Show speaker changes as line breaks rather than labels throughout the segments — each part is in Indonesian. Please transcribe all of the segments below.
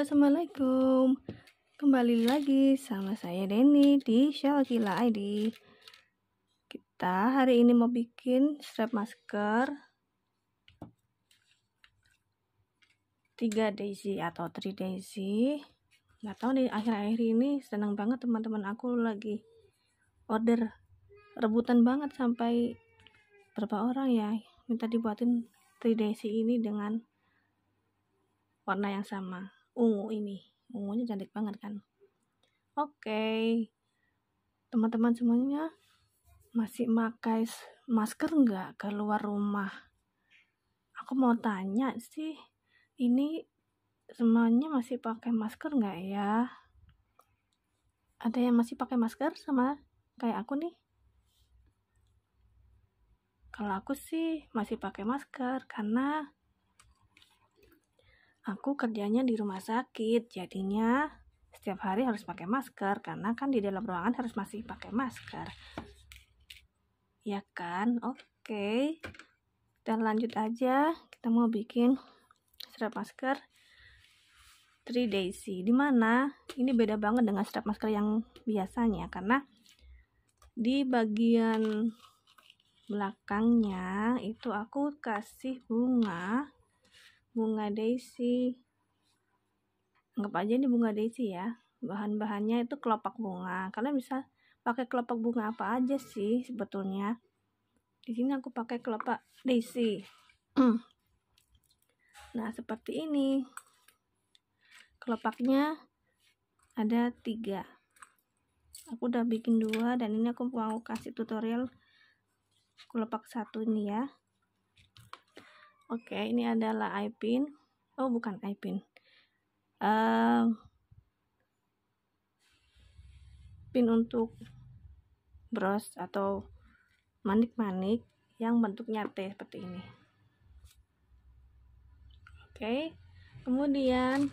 Assalamualaikum. Kembali lagi sama saya Denny di Syalkila ID. Kita hari ini mau bikin strap masker 3 daisy atau 3 daisy. Nggak tahu nih, akhir-akhir ini senang banget teman-teman aku lagi order rebutan banget, sampai berapa orang ya minta dibuatin 3 daisy ini dengan warna yang sama, ungu. Ungunya cantik banget kan. Oke, teman-teman semuanya masih pakai masker nggak keluar rumah? Aku mau tanya sih, ini semuanya masih pakai masker nggak ya? Ada yang masih pakai masker sama kayak aku nih? Kalau aku sih masih pakai masker karena aku kerjanya di rumah sakit, jadinya setiap hari harus pakai masker karena kan di dalam ruangan harus masih pakai masker. Ya kan? Oke. Kita lanjut aja. Kita mau bikin strap masker 3 daisy. Dimana ini beda banget dengan strap masker yang biasanya karena di bagian belakangnya itu aku kasih bunga daisy. Anggap aja ini bunga daisy ya. Bahan-bahannya itu kelopak bunga. Kalian bisa pakai kelopak bunga apa aja sih sebetulnya. Di sini aku pakai kelopak daisy. Nah, seperti ini. Kelopaknya ada 3. Aku udah bikin 2 dan ini aku mau kasih tutorial kelopak 1 ini ya. Oke, ini adalah eye pin. Oh, bukan eye pin. Pin untuk bros atau manik-manik yang bentuknya T seperti ini. Oke, kemudian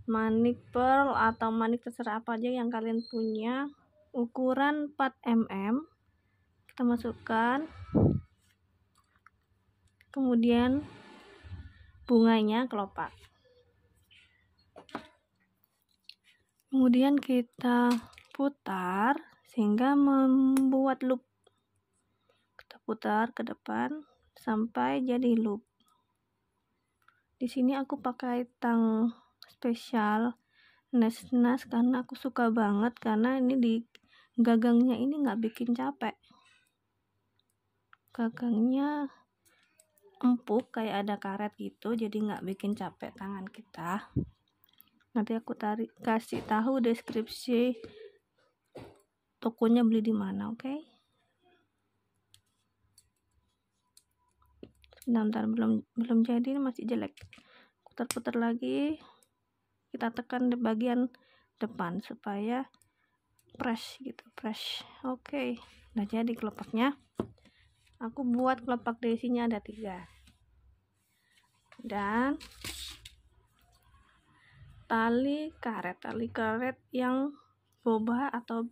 manik pearl atau manik terserah apa aja yang kalian punya, ukuran 4 mm kita masukkan. Kemudian bunganya kelopak. Kemudian kita putar sehingga membuat loop. Kita putar ke depan sampai jadi loop. Di sini aku pakai tang spesial nas karena aku suka banget, karena ini di gagangnya ini nggak bikin capek. Gagangnya empuk kayak ada karet gitu, jadi nggak bikin capek tangan kita. Nanti aku kasih tahu deskripsi tokonya beli di mana, oke? Bentar, belum jadi, masih jelek. Putar-putar lagi. Kita tekan di bagian depan supaya press gitu, press. Oke, udah jadi kelopaknya. Aku buat kelopak daisy-nya ada 3. Dan tali karet yang boba atau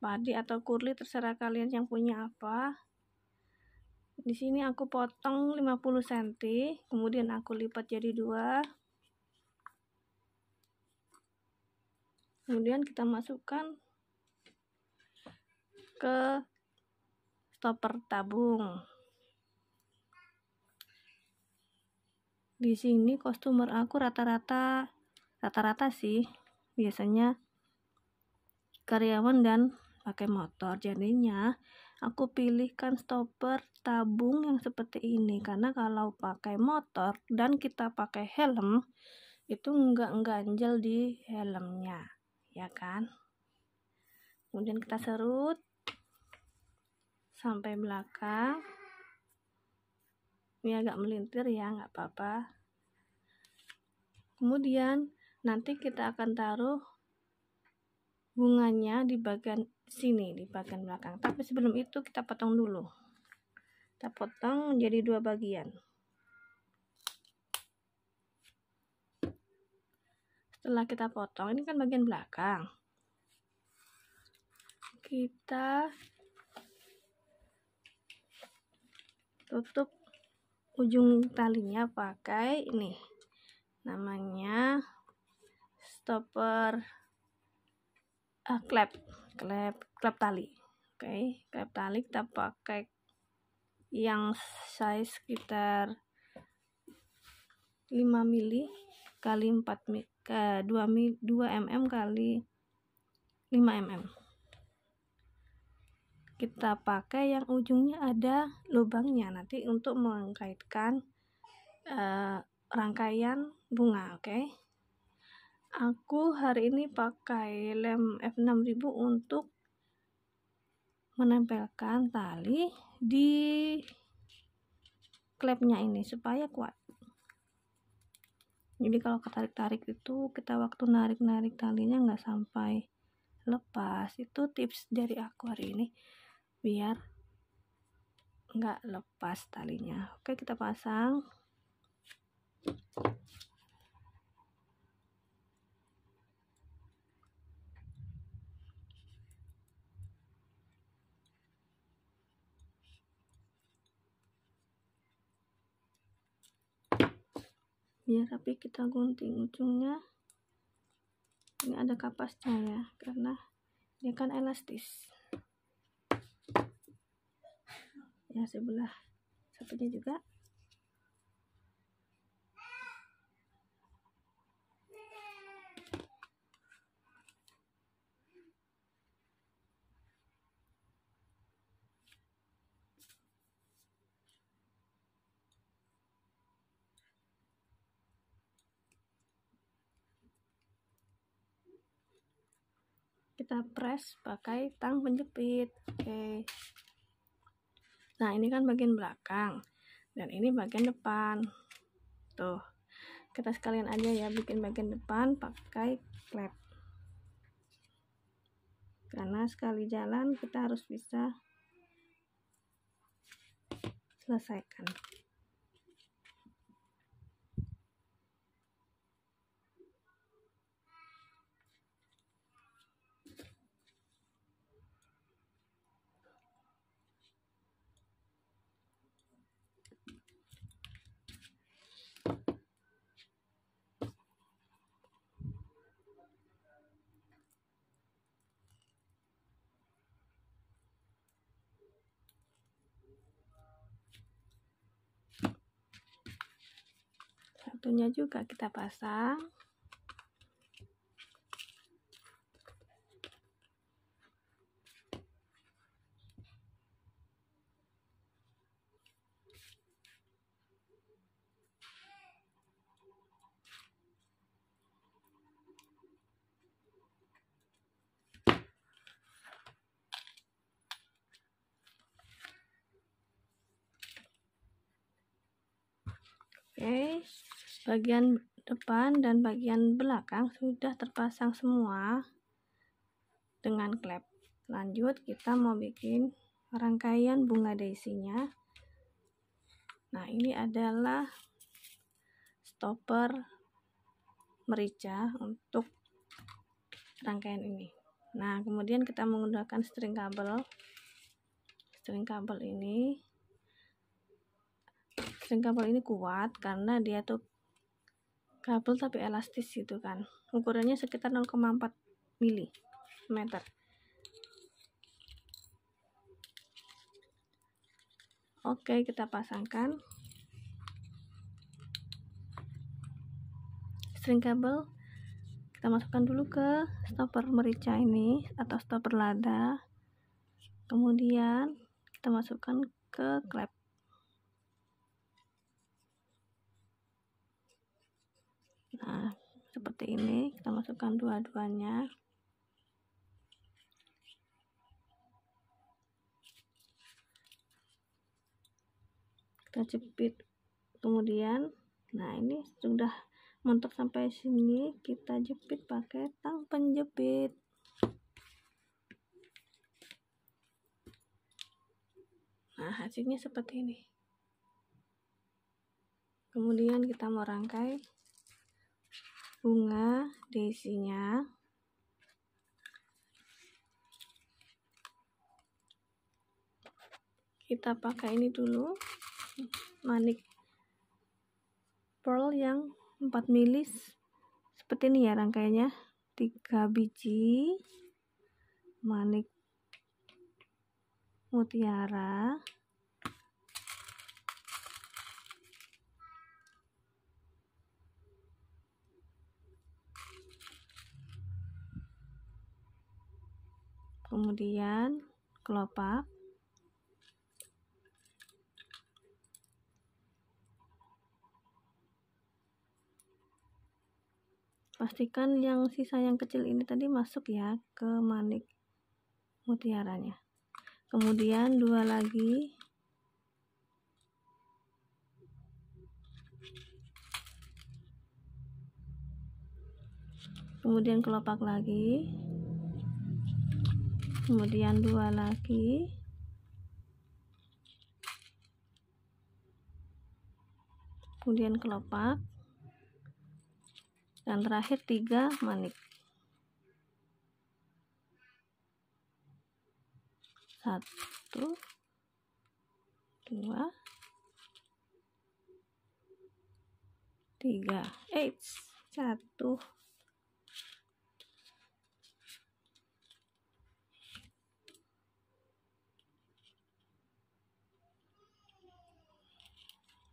padi atau curly, terserah kalian yang punya apa. Di sini aku potong 50 cm, kemudian aku lipat jadi 2. Kemudian kita masukkan ke stopper tabung. Di sini customer aku rata-rata sih biasanya karyawan dan pakai motor, jadinya aku pilihkan stopper tabung yang seperti ini karena kalau pakai motor dan kita pakai helm itu enggak ganjel di helmnya, ya kan. Kemudian kita serut sampai belakang. Ini agak melintir ya, nggak apa-apa. Kemudian nanti kita akan taruh bunganya di bagian sini, di bagian belakang. Tapi sebelum itu kita potong dulu. Kita potong menjadi 2 bagian. Setelah kita potong, ini kan bagian belakang. Kita tutup ujung talinya pakai ini namanya stopper klep tali. Oke, klep tali kita pakai yang size sekitar 5 mili kali 2 mm kali 5 mm. Kita pakai yang ujungnya ada lubangnya nanti untuk mengkaitkan rangkaian bunga. Oke. Aku hari ini pakai lem F6000 untuk menempelkan tali di klepnya ini supaya kuat. Jadi kalau ketarik-tarik itu kita waktu narik-narik talinya nggak sampai lepas. Itu tips dari aku hari ini biar nggak lepas talinya. Oke, kita pasang. Biar rapi kita gunting ujungnya. Ini ada kapasnya ya, karena dia kan elastis. Ya, sebelah satunya juga. Kita press pakai tang penjepit. Oke. Nah, ini kan bagian belakang dan ini bagian depan. Tuh, kita sekalian aja ya bikin bagian depan pakai klep, karena sekali jalan kita harus bisa selesaikan. Satunya juga kita pasang. Oke, bagian depan dan bagian belakang sudah terpasang semua dengan klep. Lanjut kita mau bikin rangkaian bunga daisy-nya. Nah, ini adalah stopper merica untuk rangkaian ini. Nah, kemudian kita menggunakan string kabel. String kabel ini kuat karena dia tuh kabel tapi elastis gitu kan. Ukurannya sekitar 0,4 mm. Oke, kita pasangkan string kabel. Kita masukkan dulu ke stopper merica ini atau stopper lada. Kemudian kita masukkan ke klep. Nah, seperti ini kita masukkan dua-duanya. Kita jepit. Kemudian, nah ini sudah mentok sampai sini, kita jepit pakai tang penjepit. Nah, hasilnya seperti ini. Kemudian kita mau rangkai bunga daisy-nya. Kita pakai ini dulu, manik pearl yang 4 mili seperti ini ya rangkaiannya. 3 biji manik mutiara, kemudian kelopak, pastikan yang sisa yang kecil ini tadi masuk ya ke manik mutiaranya. Kemudian 2 lagi, kemudian kelopak lagi, kemudian 2 lagi, kemudian kelopak, dan terakhir 3 manik. 1 2 3. Jatuh.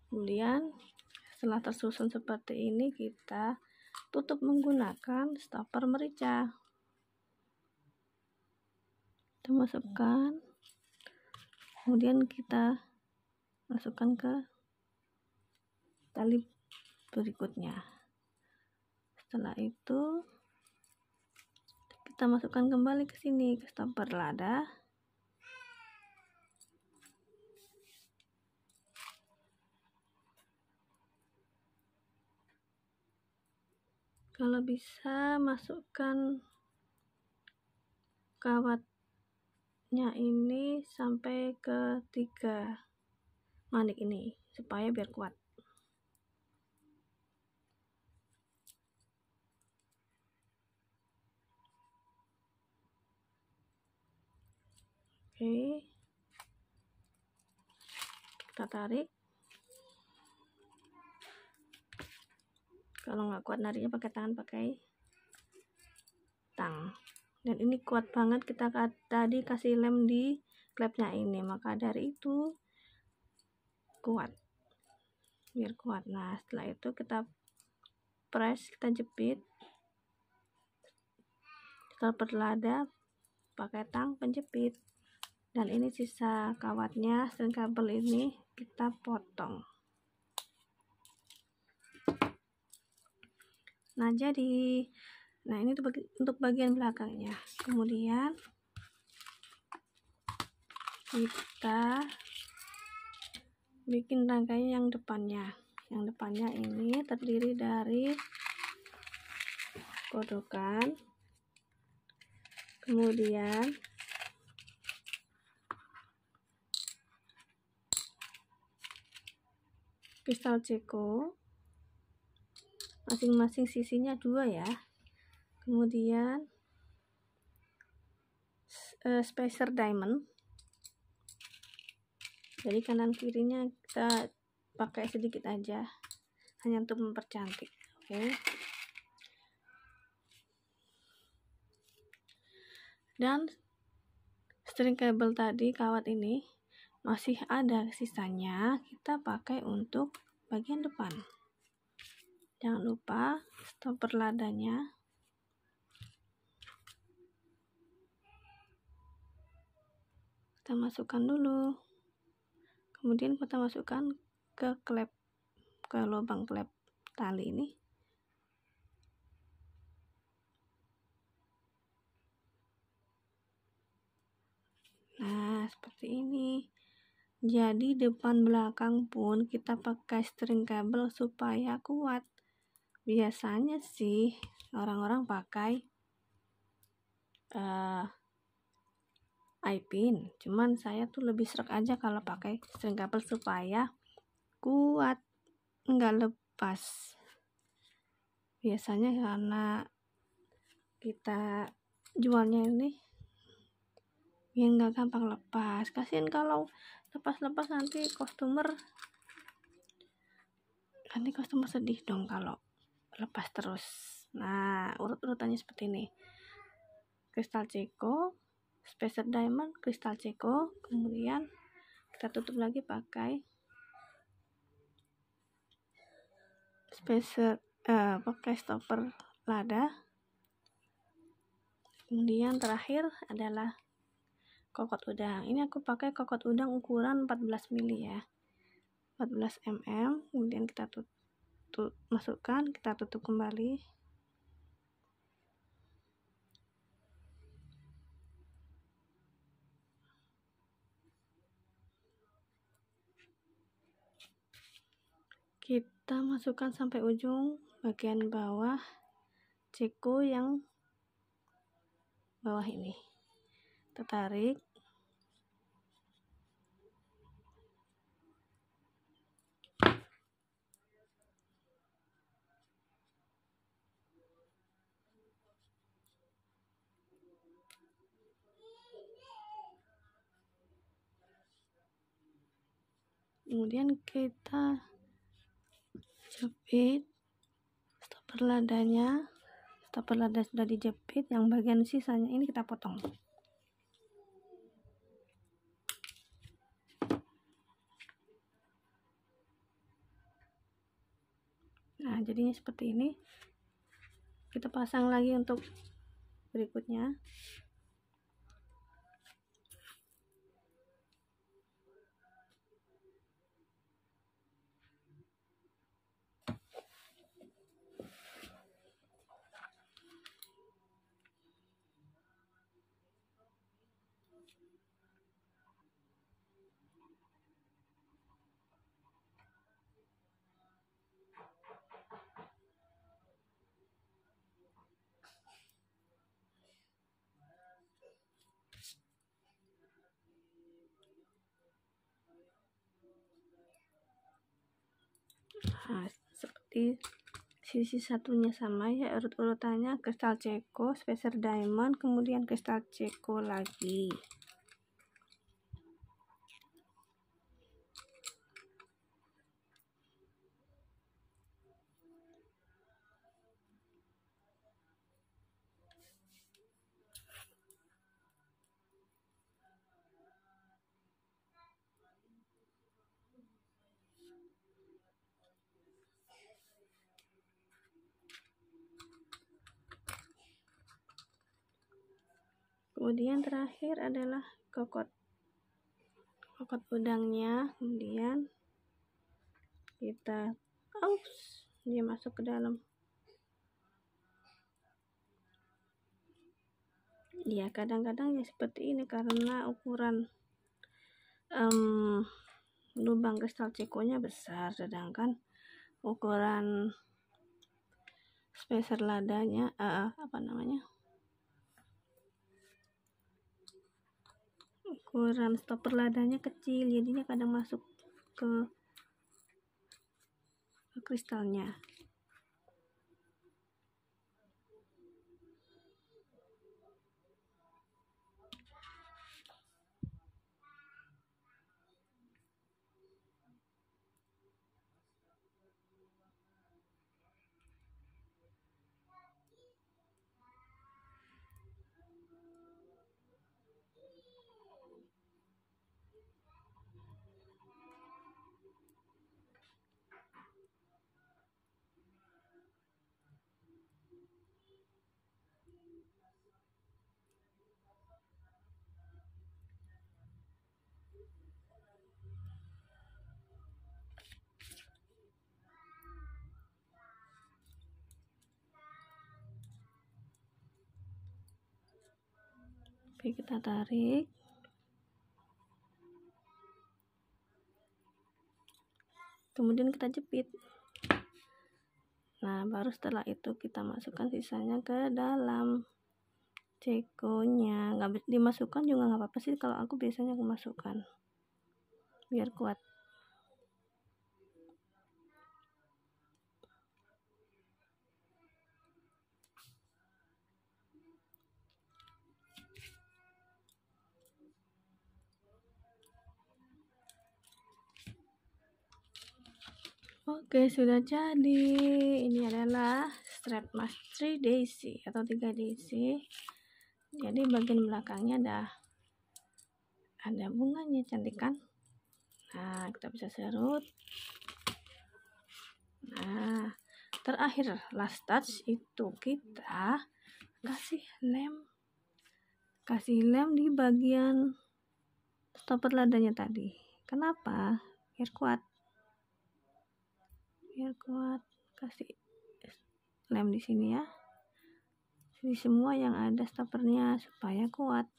Kemudian setelah tersusun seperti ini, kita tutup menggunakan stopper merica. Kita masukkan, kemudian kita masukkan ke tali berikutnya. Setelah itu kita masukkan kembali ke sini ke stopper lada. Kalau bisa masukkan kawatnya ini sampai ke 3 manik ini supaya biar kuat. Oke, kita tarik. Kalau nggak kuat nariknya pakai tangan, pakai tang. Dan ini kuat banget, kita tadi kasih lem di klepnya ini, maka dari itu kuat, biar kuat. Nah setelah itu kita press, kita jepit, kita perlada pakai tang penjepit. Dan ini sisa kawatnya, string kabel ini kita potong. Nah jadi, nah ini untuk bagian belakangnya. Kemudian kita bikin rangkaian yang depannya. Yang depannya ini terdiri dari kodokan, kemudian pistol ceko, masing-masing sisinya 2 ya. Kemudian spacer diamond, jadi kanan kirinya kita pakai sedikit aja, hanya untuk mempercantik. Oke. Dan string kabel tadi, kawat ini masih ada sisanya, kita pakai untuk bagian depan. Jangan lupa stopper ladanya. Kita masukkan dulu, kemudian kita masukkan ke klep, ke lubang klep tali ini. Nah seperti ini. Jadi depan belakang pun kita pakai string kabel supaya kuat. Biasanya sih orang-orang pakai eye-pin, cuman saya tuh lebih serak aja kalau pakai string kabel supaya kuat, nggak lepas. Biasanya karena kita jualnya ini biar nggak gampang lepas. Kasian kalau lepas-lepas, nanti customer sedih dong kalau lepas terus. Nah, urut-urutannya seperti ini: kristal ceko, spacer diamond, kristal ceko, kemudian kita tutup lagi pakai pakai stopper lada. Kemudian terakhir adalah kokot udang. Ini aku pakai kokot udang ukuran 14 mili ya, 14 mm. Kemudian kita masukkan, kita tutup kembali. Kita masukkan sampai ujung bagian bawah ceko yang bawah ini. Kita tarik. Kemudian kita jepit stopper ladanya. Stopper lada sudah dijepit, yang bagian sisanya ini kita potong. Nah, jadinya seperti ini. Kita pasang lagi untuk berikutnya. Nah, seperti sisi satunya sama ya, urut-urutannya: kristal ceko, spacer diamond, kemudian kristal ceko lagi. Kemudian terakhir adalah kokot udangnya. Kemudian kita dia masuk ke dalam. Ya, kadang-kadang ya seperti ini karena ukuran lubang kristal cekonya besar, sedangkan ukuran spacer ladanya ukuran stopper ladanya kecil, jadinya kadang masuk ke kristalnya. Oke, kita tarik. Kemudian kita jepit. Nah, baru setelah itu kita masukkan sisanya ke dalam cekonya. Nggak dimasukkan juga nggak apa-apa sih, kalau aku biasanya aku masukkan biar kuat. Oke, sudah jadi. Ini adalah strap mask 3 daisy atau 3 daisy. Jadi bagian belakangnya ada bunganya, cantik kan? Nah, kita bisa serut. Nah, terakhir last touch itu kita kasih lem di bagian stopper ladanya tadi. Kenapa? Biar kuat, kasih lem di sini ya, di semua yang ada stoppernya supaya kuat.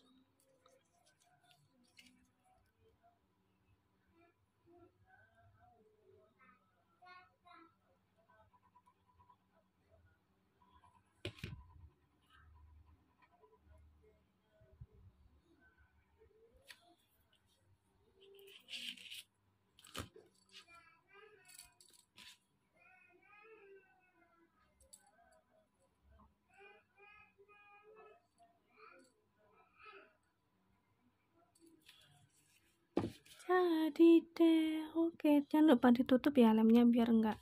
Jadi deh, oke, jangan lupa ditutup ya lemnya biar enggak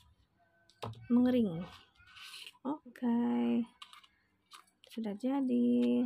mengering. Oke, sudah jadi.